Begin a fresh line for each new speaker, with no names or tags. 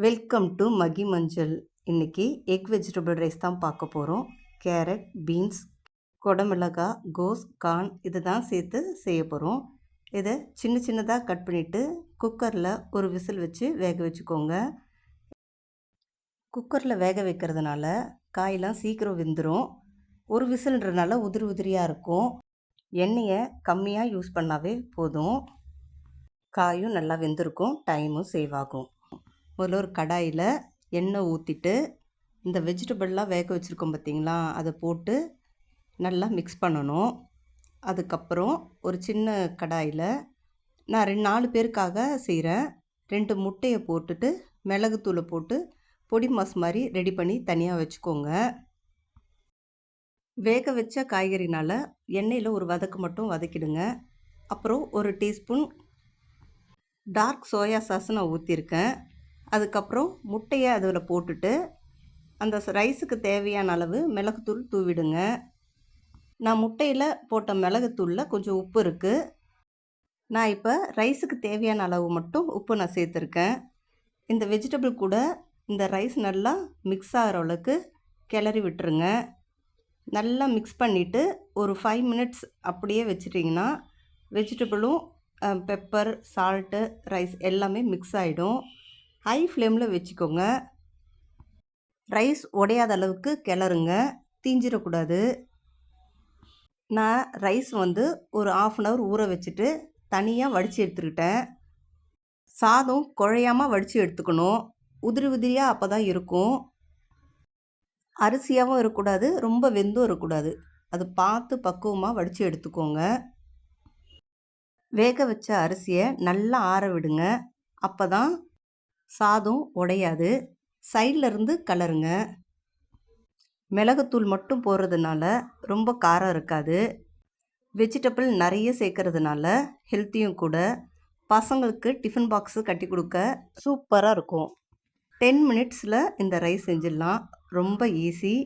Welcome to மகி மஞ்சள். இன்றைக்கி egg vegetable rice தான் பார்க்க போகிறோம். கேரட், பீன்ஸ், கொடமிளகாய், கோஸ், கார்ன் இது தான் சேர்த்து செய்ய போகிறோம். இதை சின்ன சின்னதாக கட் பண்ணிவிட்டு குக்கரில் ஒரு விசில் வச்சு வேக வச்சுக்கோங்க. குக்கரில் வேக வைக்கிறதுனால காயெலாம் சீக்கிரம் வெந்துடும். ஒரு விசில்ன்றனால உதிரி உதிரியாக இருக்கும். எண்ணெயை கம்மியாக யூஸ் பண்ணாவே போதும். காயும் நல்லா வெந்திருக்கும், டைமும் சேவ் ஆகும். முதல்ல ஒரு கடாயில் எண்ணெய் ஊற்றிட்டு இந்த வெஜிடபிள்லாம் வேக வச்சுருக்கோம் பார்த்திங்களா, அதை போட்டு நல்லா மிக்ஸ் பண்ணணும். அதுக்கப்புறம் ஒரு சின்ன கடாயில் நான் 4 பேருக்காக செய்கிறேன். 2 முட்டையை போட்டுட்டு மிளகுத்தூளை போட்டு பொடி மாஸ் மாதிரி ரெடி பண்ணி தனியாக வச்சுக்கோங்க. வேக வச்ச காய்கறினால் எண்ணெயில் ஒரு வதக்கு மட்டும் வதக்கிடுங்க. அப்புறம் ஒரு டீஸ்பூன் டார்க் சோயா சாஸ் நான் ஊற்றிருக்கேன். அதுக்கப்புறம் முட்டையை அதில் போட்டுட்டு அந்த ரைஸுக்கு தேவையான அளவு மிளகுத்தூள் தூவிடுங்க. நான் முட்டையில் போட்ட மிளகுத்தூளில் கொஞ்சம் உப்பு இருக்குது. நான் இப்போ ரைஸுக்கு தேவையான அளவு மட்டும் உப்பு நான் சேர்த்துருக்கேன். இந்த வெஜிடபிள் கூட இந்த ரைஸ் நல்லா மிக்ஸ் ஆகிற அளவுக்கு கிளறி விட்டுருங்க. நல்லா மிக்ஸ் பண்ணிவிட்டு ஒரு 5 மினிட்ஸ் அப்படியே வச்சிட்டிங்கன்னா வெஜிடபிளும் பெப்பர், சால்ட்டு, ரைஸ் எல்லாமே மிக்ஸ் ஆகிடும். ஹை ஃப்ளேமில் வச்சுக்கோங்க. ரைஸ் உடையாத அளவுக்கு கிளறுங்க, தீஞ்சிடக்கூடாது. நான் ரைஸ் ஒரு 1/2 அன் ஹவர் ஊற வச்சுட்டு தனியாக வடித்து எடுத்துக்கிட்டேன். சாதம் குழையாமல் வடித்து எடுத்துக்கணும். உதிரி உதிரியாக அப்போ தான் இருக்கும். அரிசியாகவும் இருக்கக்கூடாது, ரொம்ப வெந்தும் இருக்கக்கூடாது. அது பார்த்து பக்குவமாக வடித்து எடுத்துக்கோங்க. வேக வச்ச அரிசியை நல்லா ஆற விடுங்க. அப்போ தான் சாதம் உடையாது. சைடில் இருந்து கலருங்க. மிளகுத்தூள் மட்டும் போடுறதுனால ரொம்ப காரம் இருக்காது. வெஜிடபிள் நிறைய சேர்க்கறதுனால ஹெல்த்தியும் கூட. பசங்களுக்கு டிஃபன் பாக்ஸு கட்டி கொடுக்க சூப்பராக இருக்கும். 10 மினிட்ஸில் இந்த ரைஸ் செஞ்சிடலாம். ரொம்ப ஈஸி.